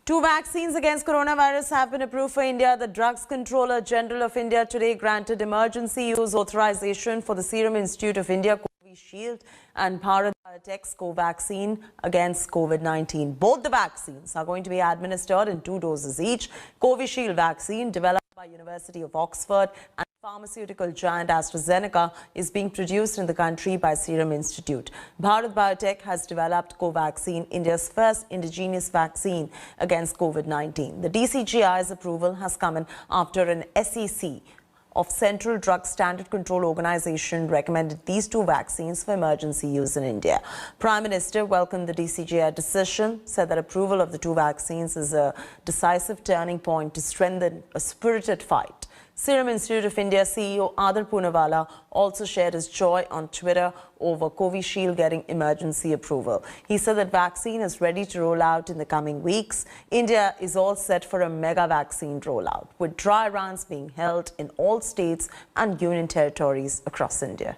Two vaccines against coronavirus have been approved for India. The Drugs Controller General of India today granted emergency use authorization for the Serum Institute of India Covishield and Bharat Biotech's Covaxin against COVID-19. Both the vaccines are going to be administered in 2 doses each. Covishield vaccine, developed by University of Oxford and pharmaceutical giant AstraZeneca, is being produced in the country by Serum Institute. Bharat Biotech has developed Covaxin, India's first indigenous vaccine against COVID-19. The DCGI's approval has come in after an SEC of Central Drug Standard Control Organization recommended these 2 vaccines for emergency use in India. Prime Minister welcomed the DCGI decision, said that approval of the 2 vaccines is a decisive turning point to strengthen a spirited fight. Serum Institute of India CEO Adar Poonawalla also shared his joy on Twitter over Covishield getting emergency approval. He said that vaccine is ready to roll out in the coming weeks. India is all set for a mega vaccine rollout, with dry runs being held in all states and union territories across India.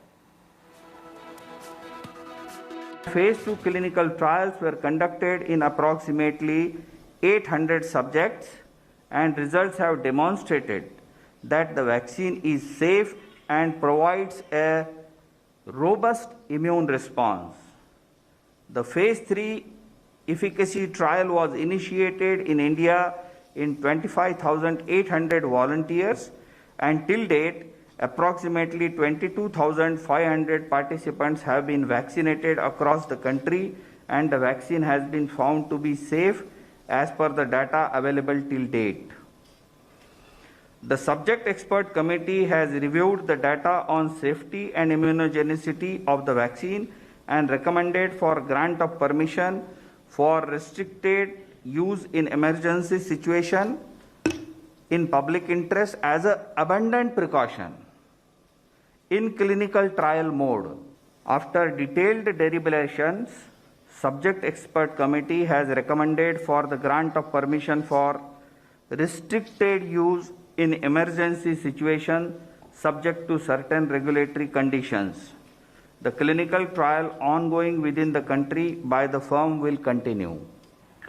Phase 2 clinical trials were conducted in approximately 800 subjects, and results have demonstrated that the vaccine is safe and provides a robust immune response. The phase 3 efficacy trial was initiated in India in 25,800 volunteers, and till date approximately 22,500 participants have been vaccinated across the country, and the vaccine has been found to be safe as per the data available till date. The subject expert committee has reviewed the data on safety and immunogenicity of the vaccine and recommended for grant of permission for restricted use in emergency situation in public interest as an abundant precaution in clinical trial mode. After detailed deliberations, subject expert committee has recommended for the grant of permission for restricted use in emergency situation subject to certain regulatory conditions. The clinical trial ongoing within the country by the firm will continue.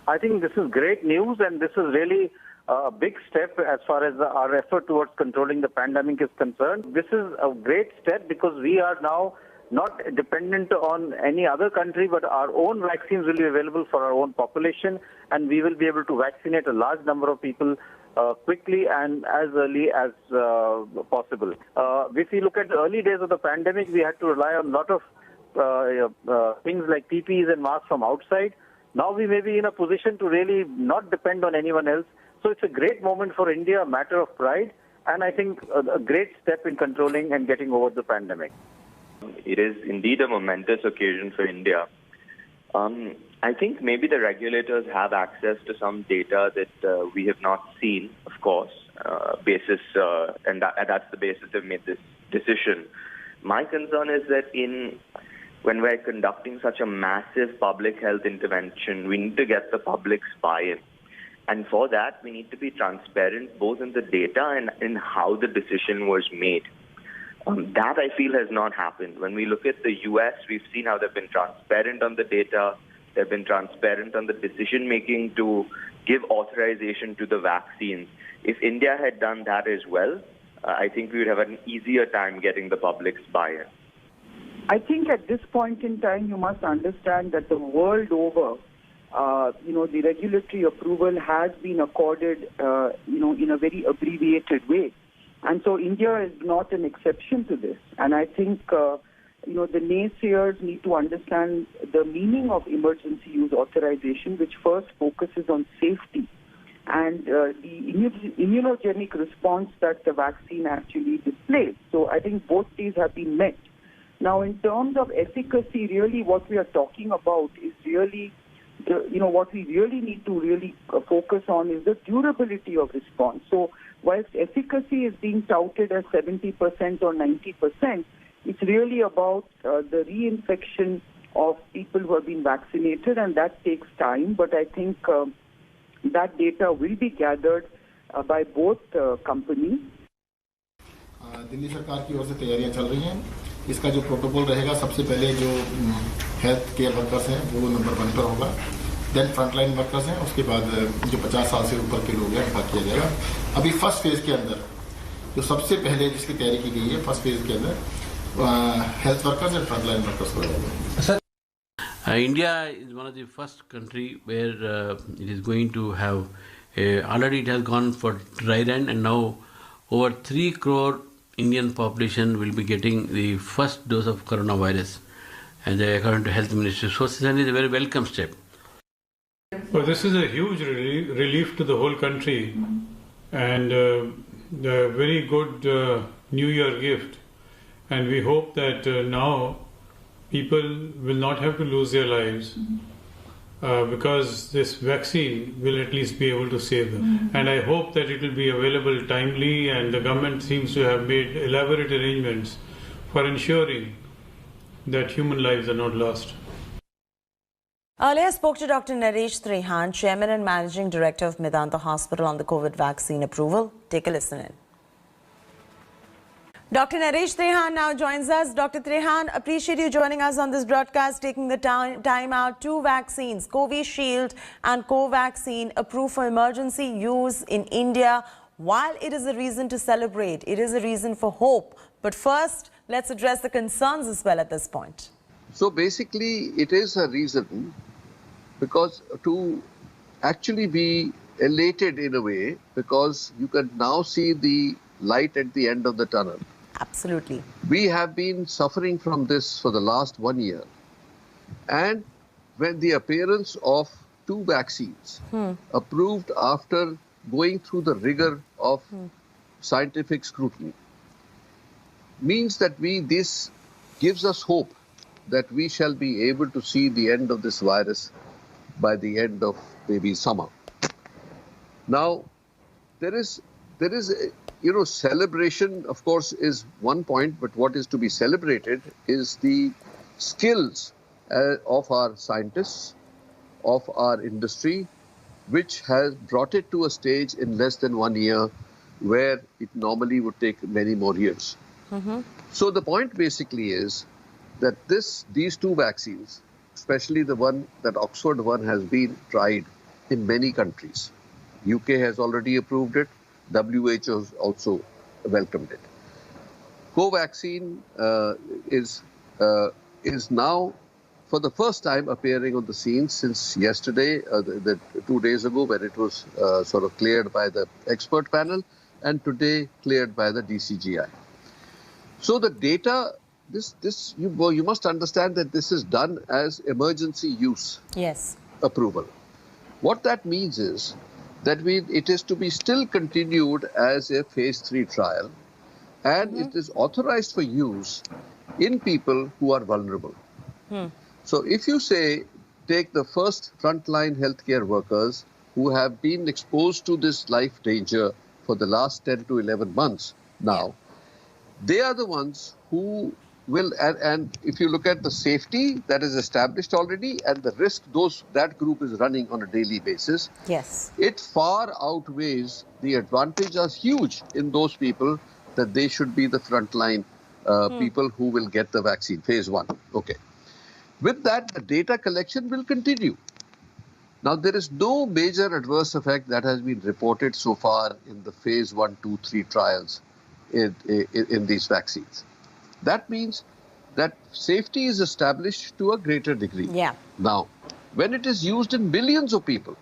I think this is great news, and this is really a big step as far as our effort towards controlling the pandemic is concerned. This is a great step because we are now not dependent on any other country, but our own vaccines will be available for our own population, and we will be able to vaccinate a large number of people quickly and as early as possible. If we look at the early days of the pandemic, we had to rely on a lot of things like PPEs and masks from outside. Now we may be in a position to really not depend on anyone else. So it's a great moment for India, a matter of pride, and I think a great step in controlling and getting over the pandemic. It is indeed a momentous occasion for India. I think maybe the regulators have access to some data that we have not seen, of course, and that's the basis they've made this decision. My concern is that when we're conducting such a massive public health intervention, we need to get the public's buy-in. And for that, we need to be transparent both in the data and in how the decision was made. That, I feel, has not happened. When we look at the US, we've seen how they've been transparent on the data. They've been transparent on the decision-making to give authorization to the vaccines. If India had done that as well, I think we would have an easier time getting the public's buy-in. I think at this point in time, you must understand that the world over, the regulatory approval has been accorded, in a very abbreviated way. And so India is not an exception to this. And I think, the naysayers need to understand the meaning of emergency use authorization, which first focuses on safety and the immunogenic response that the vaccine actually displays. So I think both these have been met. Now, in terms of efficacy, really what we are talking about is really, what we really need to really focus on is the durability of response. So whilst efficacy is being touted as 70% or 90%, it's really about the reinfection of people who have been vaccinated, and that takes time. But I think that data will be gathered by both companies. Delhi सरकार की ओर से तैयारियां चल रही हैं। इसका जो protocol रहेगा, सबसे पहले जो हेल्थ केयर वर्कर्स हैं वो नंबर 1 पर होगा। देन फ्रंटलाइन वर्कर्स हैं, उसके बाद जो 50 साल से ऊपर के लोग हैं उनका किया जाएगा। अभी फर्स्ट फेज के अंदर जो सबसे पहले जिसकी तैयारी की गई है, फर्स्ट फेज के अंदर health workers and frontline workers को जाएगा। India is one of the first country where it is going to have already it has gone for dry run, and now over 3 crore Indian population will be getting the first dose of coronavirus, and according to Health Ministry. So this is a very welcome step. Well, this is a huge relief to the whole country, and the very good New Year gift. And we hope that now people will not have to lose their lives because this vaccine will at least be able to save them. And I hope that it will be available timely, and the government seems to have made elaborate arrangements for ensuring that human lives are not lost. Earlier, I spoke to Dr. Naresh Trehan, Chairman and Managing Director of Medanta Hospital, on the COVID vaccine approval. Take a listen in. Dr. Naresh Trehan now joins us. Dr. Trehan, appreciate you joining us on this broadcast, taking the time out. 2 vaccines, Covishield and Covaxin, approved for emergency use in India. While it is a reason to celebrate, it is a reason for hope. But first, let's address the concerns as well at this point. So basically, it is a reason because to actually be elated in a way, because you can now see the light at the end of the tunnel. Absolutely. We have been suffering from this for the last 1 year. And when the appearance of 2 vaccines approved after going through the rigor of scientific scrutiny means that this gives us hope that we shall be able to see the end of this virus by the end of maybe summer. Now, there is celebration, of course, is one point, but what is to be celebrated is the skills of our scientists, of our industry, which has brought it to a stage in less than 1 year where it normally would take many more years. So the point basically is that these 2 vaccines, especially the one that Oxford one, has been tried in many countries. UK has already approved it. WHO has also welcomed it. Covaxin is now for the first time appearing on the scene since yesterday, 2 days ago, when it was sort of cleared by the expert panel, and today cleared by the DCGI. So the data, you must understand that this is done as emergency use approval. What that means is that it is to be still continued as a phase 3 trial, and it is authorized for use in people who are vulnerable. So if you say, take the first frontline healthcare workers who have been exposed to this life danger for the last 10 to 11 months now, they are the ones who will, and if you look at the safety that is established already and the risk that group is running on a daily basis, it far outweighs the advantage as huge in those people that they should be the frontline people who will get the vaccine, phase 1. Okay. With that, the data collection will continue. Now, there is no major adverse effect that has been reported so far in the phase 1, 2, 3 trials in these vaccines. That means that safety is established to a greater degree. Now, when it is used in billions of people,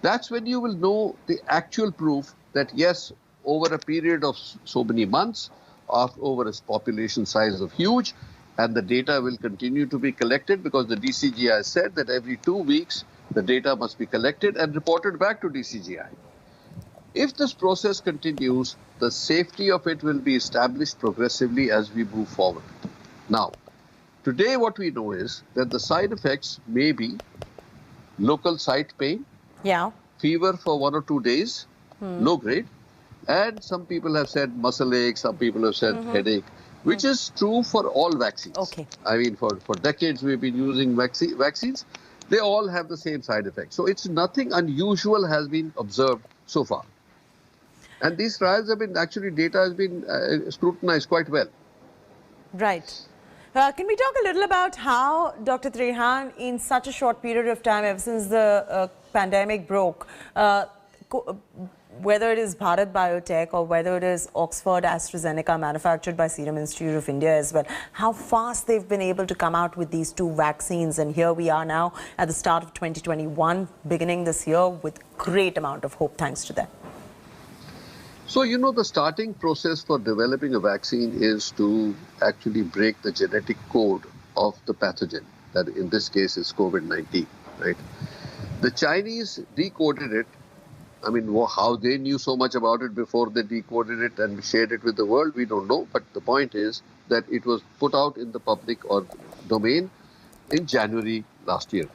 that's when you will know the actual proof that yes, over a period of so many months, over a population size of huge, and the data will continue to be collected because the DCGI said that every 2 weeks, the data must be collected and reported back to DCGI. If this process continues, the safety of it will be established progressively as we move forward. Now, today what we know is that the side effects may be local site pain, fever for 1 or 2 days, low grade, and some people have said muscle ache, some people have said headache, which is true for all vaccines. I mean, for decades we've been using vaccines. They all have the same side effects. So it's nothing unusual has been observed so far. And these trials have been, actually data has been scrutinized quite well. Right. Can we talk a little about how, Dr. Trehan, in such a short period of time, ever since the pandemic broke, whether it is Bharat Biotech or whether it is Oxford AstraZeneca manufactured by Serum Institute of India as well, how fast they've been able to come out with these two vaccines, and here we are now at the start of 2021, beginning this year with great amount of hope thanks to them. So, you know, the starting process for developing a vaccine is to actually break the genetic code of the pathogen, that in this case is COVID-19, right? The Chinese decoded it. I mean, how they knew so much about it before they decoded it and shared it with the world, we don't know. But the point is that it was put out in the public or domain in January last year.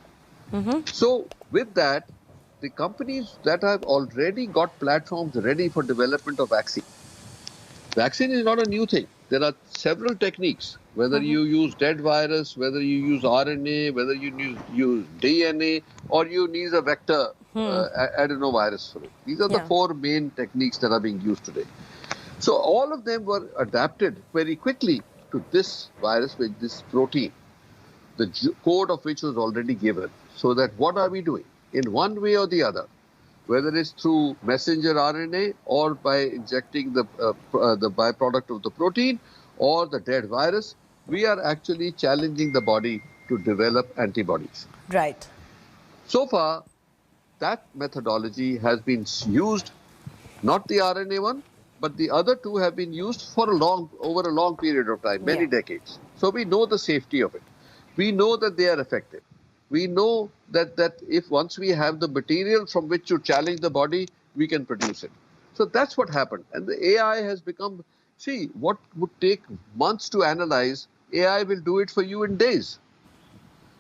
So with that, the companies that have already got platforms ready for development of vaccine. Vaccine is not a new thing. There are several techniques, whether you use dead virus, whether you use RNA, whether you use DNA, or you use a vector adenovirus for it. These are the four main techniques that are being used today. So all of them were adapted very quickly to this virus with this protein, the code of which was already given. So that what are we doing? In one way or the other, whether it's through messenger RNA or by injecting the byproduct of the protein or the dead virus, we are actually challenging the body to develop antibodies. Right. So far, that methodology has been used, not the RNA one, but the other two have been used for over a long period of time, many decades. So we know the safety of it. We know that they are effective. We know that if once we have the material from which to challenge the body, we can produce it. So that's what happened. And the AI has become, see, what would take months to analyze, AI will do it for you in days.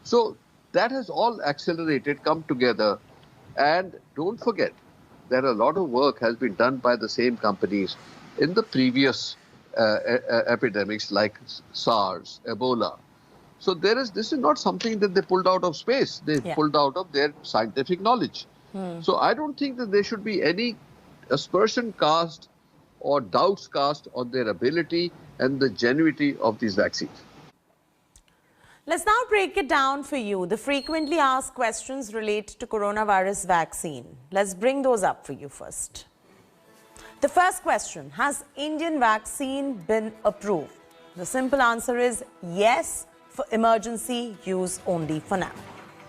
So that has all accelerated, come together. And don't forget that a lot of work has been done by the same companies in the previous epidemics like SARS, Ebola. So this is not something that they pulled out of space. They pulled out of their scientific knowledge. So I don't think that there should be any aspersion cast or doubts cast on their ability and the genuinity of these vaccines. Let's now break it down for you. The frequently asked questions relate to coronavirus vaccine. Let's bring those up for you first. The first question, has Indian vaccine been approved? The simple answer is yes, for emergency use only for now.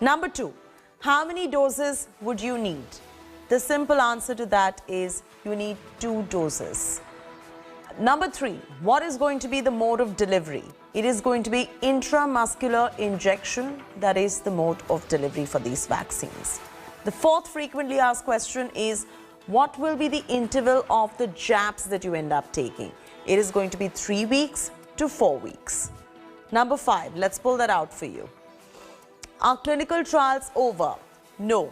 Number 2, how many doses would you need? The simple answer to that is you need 2 doses. Number 3, what is going to be the mode of delivery? It is going to be intramuscular injection. That is the mode of delivery for these vaccines. The 4th frequently asked question is, what will be the interval of the jabs that you end up taking? It is going to be 3 weeks to 4 weeks. Number 5, let's pull that out for you. Are clinical trials over? No.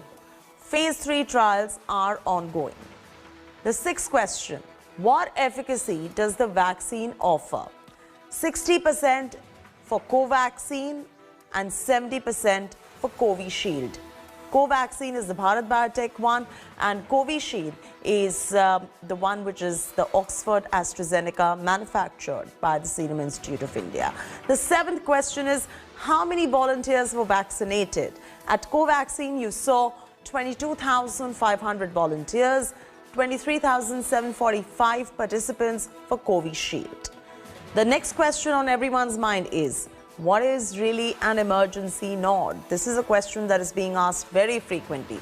Phase 3 trials are ongoing. The 6th question, what efficacy does the vaccine offer? 60% for Covaxin and 70% for Covishield. Covaxin is the Bharat Biotech one, and Covishield is the one which is the Oxford AstraZeneca manufactured by the Serum Institute of India. The 7th question is, how many volunteers were vaccinated? At Covaxin, you saw 22,500 volunteers, 23,745 participants for Covishield. The next question on everyone's mind is, what is really an emergency nod? This is a question that is being asked very frequently.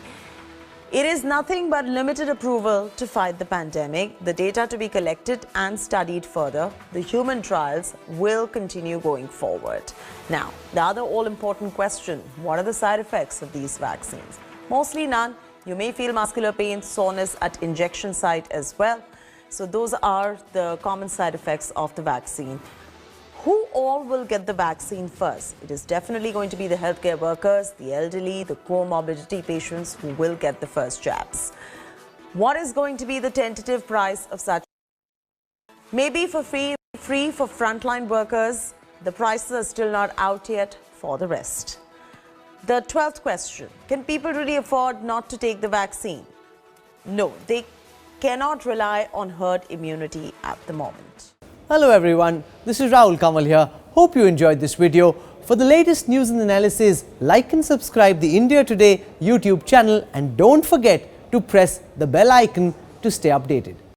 It is nothing but limited approval to fight the pandemic. The data to be collected and studied further. The human trials will continue going forward. Now, the other all-important question, what are the side effects of these vaccines? Mostly none. You may feel muscular pain, soreness at injection site as well. So those are the common side effects of the vaccine. Who all will get the vaccine first? It is definitely going to be the healthcare workers, the elderly, the comorbidity patients who will get the first jabs. What is going to be the tentative price of such? Maybe for free for frontline workers. The prices are still not out yet for the rest. The 12th question, can people really afford not to take the vaccine? No, they cannot rely on herd immunity at the moment. Hello everyone, this is Rahul Kamal here. Hope you enjoyed this video. For the latest news and analysis, like and subscribe the India Today YouTube channel and don't forget to press the bell icon to stay updated.